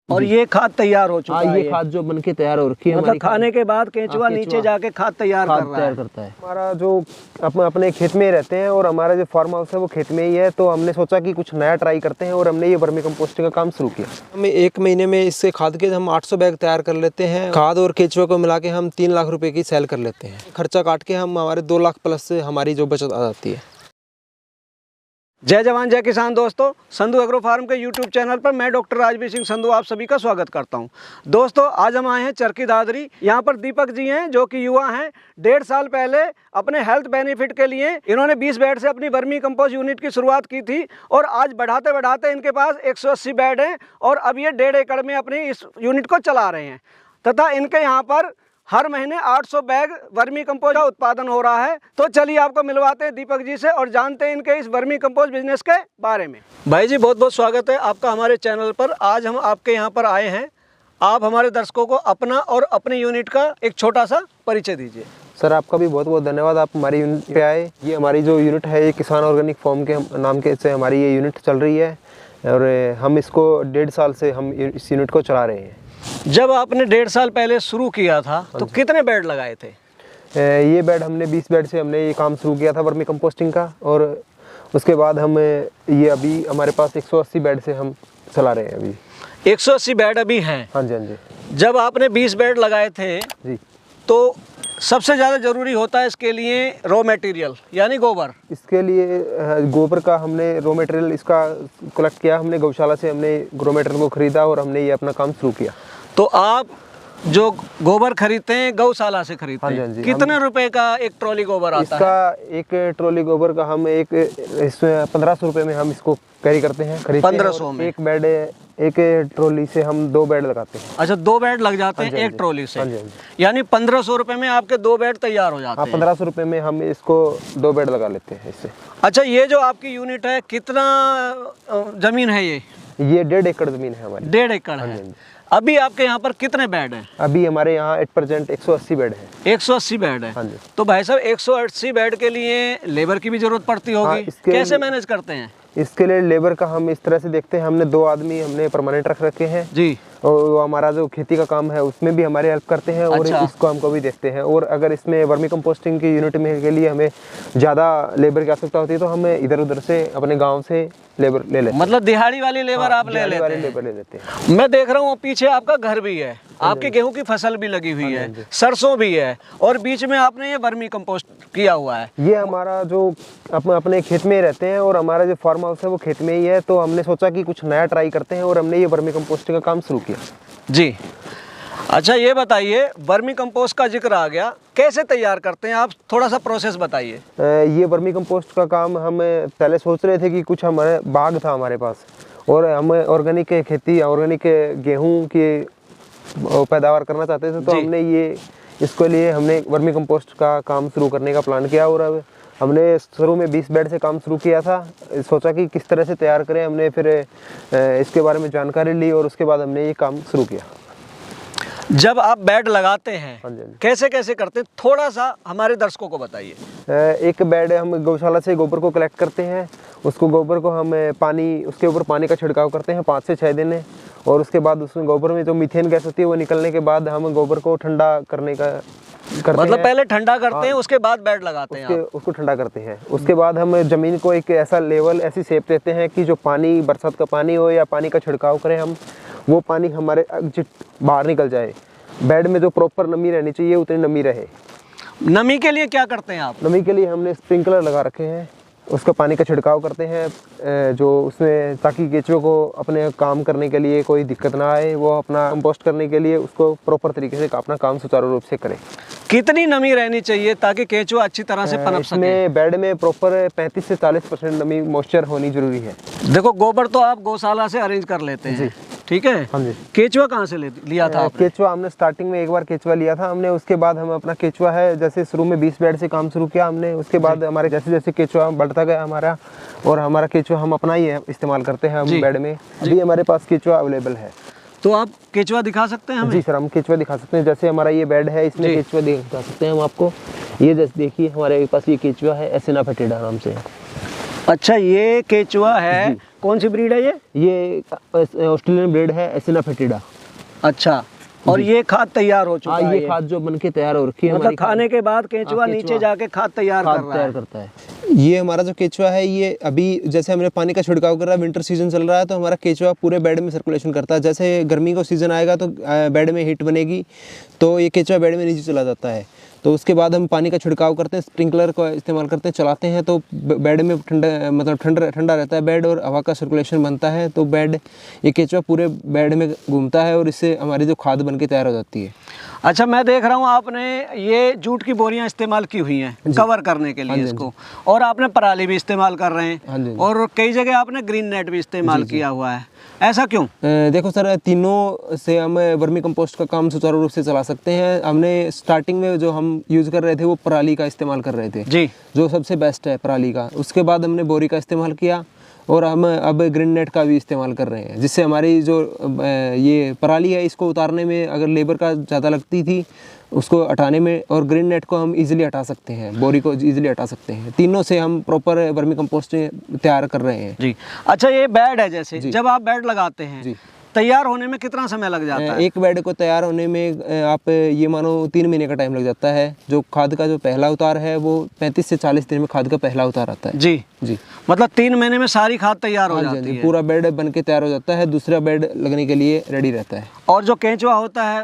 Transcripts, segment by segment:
और ये खाद तैयार हो चुका है। ये खाद जो बनके तैयार हो रखी है, मतलब खाने के बाद केंचुआ नीचे जाके खाद तैयार करता है। हमारा जो अपने खेत में रहते हैं और हमारा जो फार्म हाउस है वो खेत में ही है, तो हमने सोचा कि कुछ नया ट्राई करते हैं और हमने ये वर्मी कंपोस्टिंग का काम शुरू किया। हम 1 महीने में इससे खाद के हम 800 बैग तैयार कर लेते हैं। खाद और केंचुआ को मिला के हम 3 लाख रुपए की सेल कर लेते हैं। खर्चा काट के हम हमारे 2 लाख प्लस से हमारी जो बचत आ जाती है। जय जवान जय किसान दोस्तों, संधू एग्रो फार्म के YouTube चैनल पर मैं डॉक्टर राजवीर सिंह संधू आप सभी का स्वागत करता हूं। दोस्तों आज हम आए हैं चरखी दादरी। यहां पर दीपक जी हैं जो कि युवा हैं। 1.5 साल पहले अपने हेल्थ बेनिफिट के लिए इन्होंने 20 बेड से अपनी वर्मी कंपोस्ट यूनिट की शुरुआत की थी और आज बढ़ाते बढ़ाते इनके पास 180 बेड हैं और अब ये 1.5 एकड़ में अपनी इस यूनिट को चला रहे हैं तथा इनके यहाँ पर हर महीने 800 बैग वर्मी कंपोस्ट का उत्पादन हो रहा है। तो चलिए आपको मिलवाते हैं दीपक जी से और जानते हैं इनके इस वर्मी कंपोस्ट बिजनेस के बारे में। भाई जी बहुत बहुत स्वागत है आपका हमारे चैनल पर। आज हम आपके यहाँ पर आए हैं, आप हमारे दर्शकों को अपना और अपनी यूनिट का एक छोटा सा परिचय दीजिए। सर आपका भी बहुत बहुत धन्यवाद, आप हमारी यूनिट पे आए। ये हमारी जो यूनिट है ये किसान ऑर्गेनिक फार्म के नाम के से हमारी ये यूनिट चल रही है और हम इसको 1.5 साल से हम इस यूनिट को चला रहे हैं। जब आपने 1.5 साल पहले शुरू किया था तो कितने बेड लगाए थे? ये बेड हमने 20 बेड से हमने ये काम शुरू किया था वर्मी कंपोस्टिंग का और उसके बाद हम ये अभी हमारे पास 180 बेड से हम चला रहे हैं। अभी 180 बेड अभी हैं? हाँ जी, हाँ जी। जब आपने 20 बेड लगाए थे जी तो सबसे ज़्यादा ज़रूरी होता है इसके लिए रॉ मटेरियल यानी गोबर। इसके लिए गोबर का हमने रॉ मटेरियल इसका कलेक्ट किया, हमने गौशाला से हमने रॉ मटेरियल को खरीदा और हमने ये अपना काम शुरू किया। तो आप जो गोबर खरीदते हैं गौशाला से खरीदते हैं? हाँ जी, हाँ जी। कितने रुपए का एक ट्रॉली गोबर आता है? इसका एक ट्रॉली गोबर का हम इसमें 1500 रुपये में हम इसको कैरी करते हैं, खरीदते 1500 में एक बेड, एक ट्रॉली से हम 2 बेड लगाते हैं। अच्छा 2 बेड लग जाते हैं एक ट्रॉली से? हाँ जी, हाँ जी। यानी 1500 रुपये में आपके 2 बेड तैयार हो जाते हैं? 1500 रुपये में हम इसको 2 बेड लगा लेते हैं इससे। अच्छा ये जो आपकी यूनिट है कितना जमीन है ये? 1.5 एकड़ जमीन है हमारी। 1.5 एकड़ है। अभी आपके यहाँ पर कितने बेड हैं? अभी हमारे यहाँ 8% 180 बेड है। 180 बेड है। हाँ जी। तो भाई साहब 180 बेड के लिए लेबर की भी जरूरत पड़ती होगी। कैसे मैनेज करते हैं? इसके लिए लेबर का हम इस तरह से देखते हैं, हमने 2 आदमी हमने परमानेंट रख रखे हैं जी, और हमारा जो खेती का काम है उसमें भी हमारी हेल्प करते हैं और इसको हमको भी देखते हैं। और अगर इसमें वर्मी कंपोस्टिंग की यूनिट में के लिए हमें ज़्यादा लेबर की आवश्यकता होती है तो हम इधर उधर से अपने गांव से लेबर ले लेते हैं। मतलब दिहाड़ी वाली लेबर आप ले लेते हैं? लेबर ले लेते हैं। मैं देख रहा हूँ पीछे आपका घर भी है, आपके गेहूं की फसल भी लगी हुई है, सरसों भी है और बीच में आपने ये वर्मी कंपोस्ट किया हुआ है। ये हमारा जो अपने खेत में रहते हैं और हमारा जो फार्म हाउस है वो खेत में ही है, तो हमने सोचा कि कुछ नया ट्राई करते हैं और हमने ये वर्मी कंपोस्टिंग का काम शुरू किया। जी अच्छा ये बताइए, वर्मी कंपोस्ट का जिक्र आ गया, कैसे तैयार करते हैं आप? थोड़ा सा प्रोसेस बताइए। ये वर्मी कंपोस्ट का काम हम पहले सोच रहे थे कि कुछ हमारे बाग था हमारे पास और हम ऑर्गेनिक खेती, ऑर्गेनिक गेहूं की पैदावार करना चाहते थे, तो हमने ये इसके लिए हमने वर्मी कंपोस्ट का काम शुरू करने का प्लान किया। और अब हमने शुरू में 20 बेड से काम शुरू किया था, सोचा कि किस तरह से तैयार करें। हमने फिर इसके बारे में जानकारी ली और उसके बाद हमने ये काम शुरू किया। जब आप बेड लगाते हैं हाँ जी, कैसे कैसे करते हैं, थोड़ा सा हमारे दर्शकों को बताइए। एक बेड हम गौशाला से गोबर को कलेक्ट करते हैं, उसको गोबर को हम उसके ऊपर पानी का छिड़काव करते हैं 5 से 6 दिन, और उसके बाद उसमें गोबर में जो मीथेन गैस होती है वो निकलने के बाद हम गोबर को ठंडा करने का करते मतलब हैं। पहले ठंडा करते हैं उसके बाद बेड लगाते हैं उसको ठंडा करते हैं। उसके बाद हम जमीन को एक ऐसा लेवल, ऐसी शेप देते हैं कि जो पानी, बरसात का पानी हो या पानी का छिड़काव करें हम, वो पानी हमारे बाहर निकल जाए। बेड में जो प्रॉपर नमी रहनी चाहिए उतनी नमी रहे। नमी के लिए क्या करते हैं आप? नमी के लिए हमने स्प्रिंकलर लगा रखे हैं, उसका पानी का छिड़काव करते हैं जो उसमें, ताकि केंचुए को अपने काम करने के लिए कोई दिक्कत ना आए, वो अपना कंपोस्ट करने के लिए उसको प्रॉपर तरीके से अपना काम सुचारू रूप से करें। कितनी नमी रहनी चाहिए ताकि केंचुआ अच्छी तरह से पनप सके? इसमें बेड में प्रॉपर 35 से 40% नमी मॉइस्चर होनी जरूरी है। देखो गोबर तो आप गौशाला से अरेंज कर लेते हैं, ठीक है? हाँ जी। केंचुआ कहाँ से लिया था आपने? केंचुआ हमने स्टार्टिंग में एक बार केंचुआ लिया था हमने, उसके बाद हम अपना केंचुआ है, जैसे शुरू में 20 बेड से काम शुरू किया हमने, उसके बाद हमारे जैसे जैसे केंचुआ बढ़ता गया हमारा, और हमारा केंचुआ हम अपना ही इस्तेमाल करते हैं हम बेड में। अभी हमारे पास केंचुआ अवेलेबल है। तो आप केंचुआ दिखा सकते हैं हमें? जी सर, हम केंचुआ दिखा सकते हैं। जैसे हमारा ये बेड है, इसमें केंचुआ दिखा सकते हैं हम आपको। ये जैसे देखिए हमारे पास ये केंचुआ है, एसिना फेटिडा नाम से। अच्छा, ये केचुआ है, कौन सी ब्रीड है ये ऑस्ट्रेलियन ब्रीड है, एसिना फेटिडा। अच्छा, और ये खाद तैयार हो चुका है? ये खाद जो बन के तैयार हो रखी है, मतलब खाने के बाद केचुआ नीचे जाके खाद तैयार करता है। ये हमारा जो केचुआ है, ये अभी जैसे हमने पानी का छिड़काव कर रहा है, विंटर सीजन चल रहा है, तो हमारा केचुआ पूरे बेड में सर्कुलेशन करता है। जैसे गर्मी का सीजन आएगा तो बेड में हीट बनेगी, तो ये केचुआ बेड में नीचे चला जाता है। तो उसके बाद हम पानी का छिड़काव करते हैं, स्प्रिंकलर का इस्तेमाल करते हैं, चलाते हैं, तो बेड में ठंडा, मतलब ठंडा रहता है बेड, और हवा का सर्कुलेशन बनता है, तो बेड, ये केचुआ पूरे बेड में घूमता है, और इससे हमारी जो खाद बन के तैयार हो जाती है। अच्छा, मैं देख रहा हूँ आपने ये जूट की बोरियां इस्तेमाल की हुई हैं कवर करने के लिए इसको, और आपने पराली भी इस्तेमाल कर रहे हैं, और कई जगह आपने ग्रीन नेट भी इस्तेमाल किया हुआ है, ऐसा क्यों? देखो सर, तीनों से हम वर्मी कंपोस्ट का काम सुचारू रूप से चला सकते हैं। हमने स्टार्टिंग में जो हम यूज़ कर रहे थे वो पराली का इस्तेमाल कर रहे थे जी, जो सबसे बेस्ट है पराली का। उसके बाद हमने बोरी का इस्तेमाल किया, और हम अब ग्रीन नेट का भी इस्तेमाल कर रहे हैं, जिससे हमारी जो ये पराली है इसको उतारने में अगर लेबर का ज़्यादा लगती थी, उसको हटाने में, और ग्रीन नेट को हम इजीली हटा सकते हैं, बोरी को इजीली हटा सकते हैं। तीनों से हम प्रॉपर वर्मी कंपोस्ट तैयार कर रहे हैं जी। अच्छा, ये बेड है, जैसे जब आप बेड लगाते हैं जी, तैयार होने में कितना समय लग जाता है? एक बेड को तैयार होने में आप ये मानो 3 महीने का टाइम लग जाता है। जो खाद का जो पहला उतार है वो 35 से 40 दिन में खाद का पहला उतार आता है। जी जी, मतलब 3 महीने में सारी खाद तैयार हो जाती है, पूरा बेड बन के तैयार हो जाता है, दूसरा बेड लगने के लिए रेडी रहता है। और जो केंचुआ होता है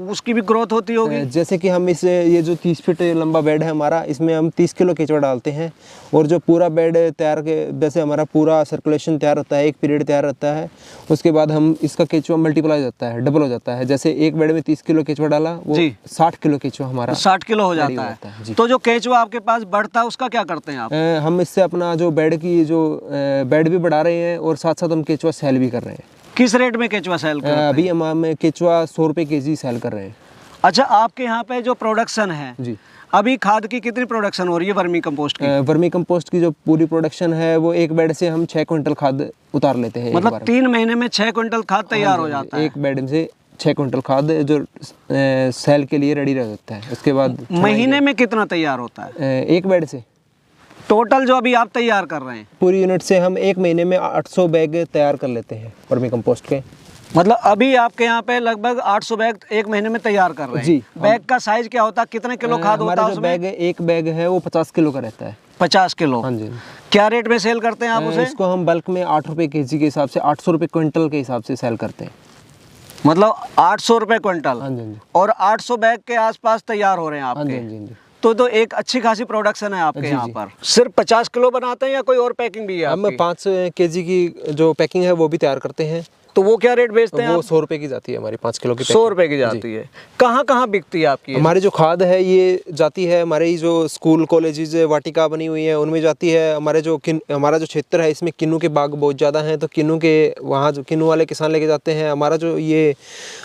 उसकी भी ग्रोथ होती होगी? जैसे कि हम ये जो 30 फीट लंबा बेड है हमारा, इसमें हम 30 किलो केंचुआ डालते हैं, और जो पूरा बेड तैयार के जैसे हमारा पूरा सर्कुलेशन तैयार होता है, एक पीरियड तैयार रहता है, उसके बाद हम इसका केंचुआ मल्टीप्लाई हो जाता है, डबल हो जाता है। जैसे एक बेड में 30 किलो केंचुआ डाला, वो 60 किलो केंचुआ हमारा 60 किलो हो जाता है। तो जो केंचुआ आपके पास बढ़ता है उसका क्या करते हैं आप? हम इससे अपना जो बेड की जो बेड भी बढ़ा रहे हैं, और साथ साथ हम केंचुआ सेल भी कर रहे हैं। किस रेट में केंचुआ सेल कर रहे हैं? अभी हम केंचुआ 100 रुपये केजी सेल कर रहे हैं। अच्छा, आपके यहाँ पे जो प्रोडक्शन है जी, अभी खाद की कितनी प्रोडक्शन हो रही है वर्मी कंपोस्ट की? वर्मी कंपोस्ट की जो पूरी प्रोडक्शन है वो एक बेड से हम 6 क्विंटल खाद उतार लेते हैं। मतलब 3 महीने में 6 क्विंटल खाद तैयार हो जाता है? एक बेड से 6 क्विंटल खाद जो सेल के लिए रेडी रह जाता है। उसके बाद महीने में कितना तैयार होता है एक बेड से? टोटल जो अभी आप तैयार कर रहे हैं पूरी यूनिट से हम एक महीने में 800 बैग तैयार कर लेते हैं वर्मी कंपोस्ट के। मतलब अभी आपके यहाँ पे लगभग 800 बैग एक महीने में तैयार कर रहे हैं जी। बैग का साइज क्या होता है, कितने किलो खाद होता है उसमें? बैग एक बैग है वो 50 किलो का रहता है। 50 किलो? हाँ जी। क्या रेट में सेल करते हैं आप उसे? इसको हम बल्क में 8 रुपये केजी के हिसाब से 800 रुपये क्विंटल के हिसाब से सेल करते हैं। मतलब 800 रुपये क्विंटल? हाँ जी। और 800 बैग के आसपास तैयार हो रहे हैं आपके? हाँ जी। तो एक अच्छी खासी प्रोडक्शन है आपके यहाँ पर। सिर्फ 50 किलो बनाते हैं या कोई और पैकिंग भी है? हम 5 केजी की जो पैकिंग है वो भी तैयार करते हैं। तो वो क्या रेट बेचते हैं? वो 100 रुपये की जाती है हमारी 5 किलो की। 100 रुपये की जाती है। कहाँ कहाँ बिकती है आपकी? हमारी जो खाद है ये जाती है हमारी जो स्कूल कॉलेजेस वाटिका बनी हुई है उनमें जाती है। हमारा जो क्षेत्र है इसमें किन्नू के बाग बहुत ज़्यादा हैं, तो किन्नू के वहाँ जो किन्नू वाले किसान लेके जाते हैं। हमारा जो ये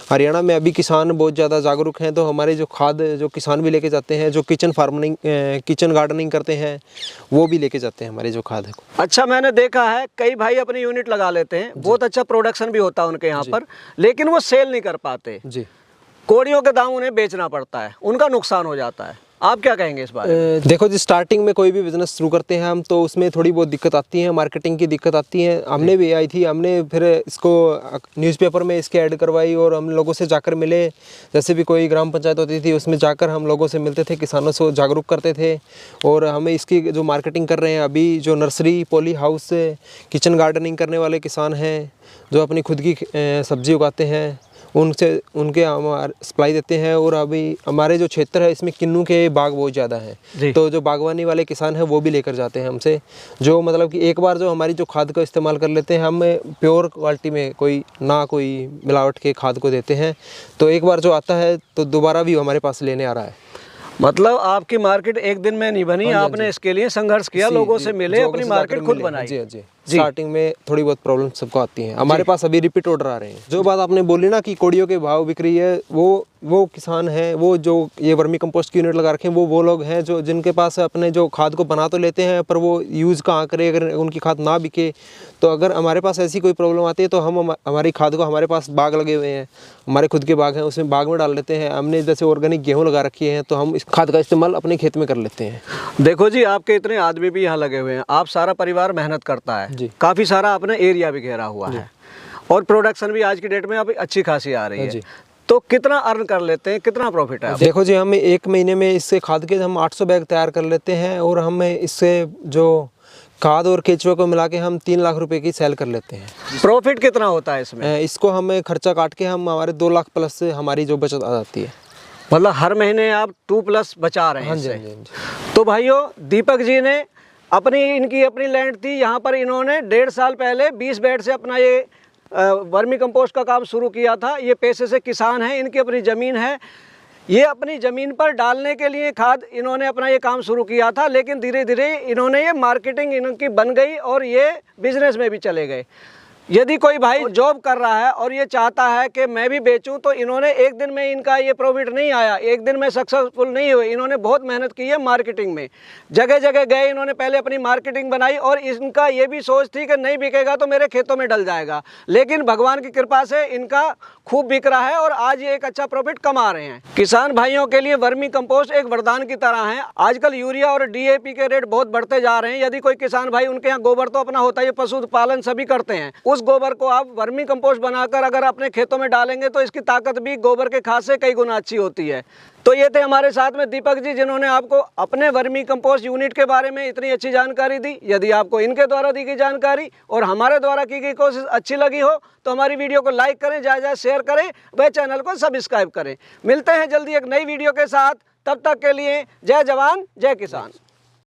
हरियाणा में अभी किसान बहुत ज़्यादा जागरूक हैं, तो हमारे जो खाद जो किसान भी लेके जाते हैं, जो किचन गार्डनिंग करते हैं वो भी लेके जाते हैं हमारी जो खाद है। अच्छा, मैंने देखा है कई भाई अपनी यूनिट लगा लेते हैं, बहुत अच्छा प्रोडक्शन भी होता है उनके यहाँ पर, लेकिन वो सेल नहीं कर पाते जी। कोड़ियों के दाम उन्हें बेचना पड़ता है, उनका नुकसान हो जाता है। आप क्या कहेंगे इस बारे में? देखो जी, स्टार्टिंग में कोई भी बिजनेस शुरू करते हैं हम, तो उसमें थोड़ी बहुत दिक्कत आती है, मार्केटिंग की दिक्कत आती है। हमने भी आई थी, हमने फिर इसको न्यूज़पेपर में इसके ऐड करवाई और हम लोगों से जाकर मिले। जैसे भी कोई ग्राम पंचायत होती थी उसमें जाकर हम लोगों से मिलते थे, किसानों से जागरूक करते थे। और हमें इसकी जो मार्केटिंग कर रहे हैं अभी, जो nursery, poly house, kitchen gardening करने वाले किसान हैं, जो अपनी खुद की सब्जी उगाते हैं, उनके हम सप्लाई देते हैं। और अभी हमारे जो क्षेत्र है इसमें किन्नू के बाग बहुत ज़्यादा हैं, तो जो बागवानी वाले किसान हैं वो भी लेकर जाते हैं हमसे। जो मतलब कि एक बार जो हमारी जो खाद का इस्तेमाल कर लेते हैं, हम प्योर क्वालिटी में कोई मिलावट के खाद को देते हैं, तो एक बार जो आता है तो दोबारा भी हमारे पास लेने आ रहा है। मतलब आपकी मार्केट एक दिन में नहीं बनी, आपने इसके लिए संघर्ष किया, लोगों से मिले, अपनी मार्केट खुद बनाई। जी। स्टार्टिंग में थोड़ी बहुत प्रॉब्लम सबको आती है। हमारे पास अभी रिपीट ऑर्डर आ रहे हैं। जो बात आपने बोली ना कि कोड़ियों के भाव बिक रही है, वो किसान हैं, वो जो ये वर्मी कंपोस्ट की यूनिट लगा रखे हैं, वो लोग हैं जो जिनके पास अपने जो खाद को बना तो लेते हैं पर वो यूज़ कहाँ करें, अगर उनकी खाद ना बिके। तो अगर हमारे पास ऐसी कोई प्रॉब्लम आती है तो हम हमारी खाद को, हमारे पास बाग लगे हुए हैं, हमारे खुद के बाग हैं, उसमें बाग में डाल लेते हैं। हमने जैसे ऑर्गेनिक गेहूँ लगा रखी है तो हम इस खाद का इस्तेमाल अपने खेत में कर लेते हैं। देखो जी, आपके इतने आदमी भी यहाँ लगे हुए हैं, आप सारा परिवार मेहनत करता है जी। काफ़ी सारा अपने एरिया भी घेरा हुआ है और प्रोडक्शन भी आज की डेट में अभी अच्छी खासी आ रही है। तो कितना अर्न कर लेते हैं, कितना प्रॉफिट है? देखो जी, हम 1 महीने में इससे खाद के हम 800 बैग तैयार कर लेते हैं और हमें इससे जो खाद और केचुआ को मिला के हम 3 लाख रुपए की सेल कर लेते हैं। प्रॉफिट कितना होता है इसमें? इसको हमें खर्चा काट के हम हमारे 2 लाख प्लस से हमारी जो बचत आ जाती है। मतलब हर महीने आप 2+ बचा रहे हैं। हाँ जी, इससे। हाँ जी, हाँ जी। तो भाइयों, दीपक जी ने इनकी अपनी लैंड थी, यहाँ पर इन्होंने 1.5 साल पहले 20 बेड से अपना ये वर्मी कंपोस्ट का काम शुरू किया था। ये पेशे से किसान हैं, इनकी अपनी ज़मीन है। ये अपनी ज़मीन पर डालने के लिए खाद इन्होंने अपना ये काम शुरू किया था, लेकिन धीरे धीरे इन्होंने ये मार्केटिंग इनकी बन गई और ये बिजनेस में भी चले गए। यदि कोई भाई जॉब कर रहा है और ये चाहता है कि मैं भी बेचूं, तो इन्होंने एक दिन में इनका ये प्रॉफिट नहीं आया, एक दिन में सक्सेसफुल नहीं हुए। इन्होंने बहुत मेहनत की है मार्केटिंग में, जगह जगह गए, इन्होंने पहले अपनी मार्केटिंग बनाई और इनका ये भी सोच थी कि नहीं बिकेगा तो मेरे खेतों में डल जाएगा, लेकिन भगवान की कृपा से इनका खूब बिक रहा है और आज ये एक अच्छा प्रॉफिट कमा रहे हैं। किसान भाइयों के लिए वर्मी कंपोस्ट एक वरदान की तरह है। आजकल यूरिया और DAP के रेट बहुत बढ़ते जा रहे हैं। यदि कोई किसान भाई, उनके यहाँ गोबर तो अपना होता है, पशुपालन सभी करते हैं, उस गोबर को आप वर्मी कंपोस्ट बनाकर अगर अपने खेतों में डालेंगे तो इसकी ताकत भी गोबर के खाद से कई गुना अच्छी होती है। तो ये थे हमारे साथ में दीपक जी, जिन्होंने आपको अपने वर्मी कंपोस्ट यूनिट के बारे में इतनी अच्छी जानकारी दी। यदि आपको इनके द्वारा दी गई जानकारी और हमारे द्वारा की गई कोशिश अच्छी लगी हो तो हमारी वीडियो को लाइक करें, ज़्यादा शेयर करें, वह चैनल को सब्सक्राइब करें। मिलते हैं जल्दी एक नई वीडियो के साथ, तब तक के लिए जय जवान जय किसान।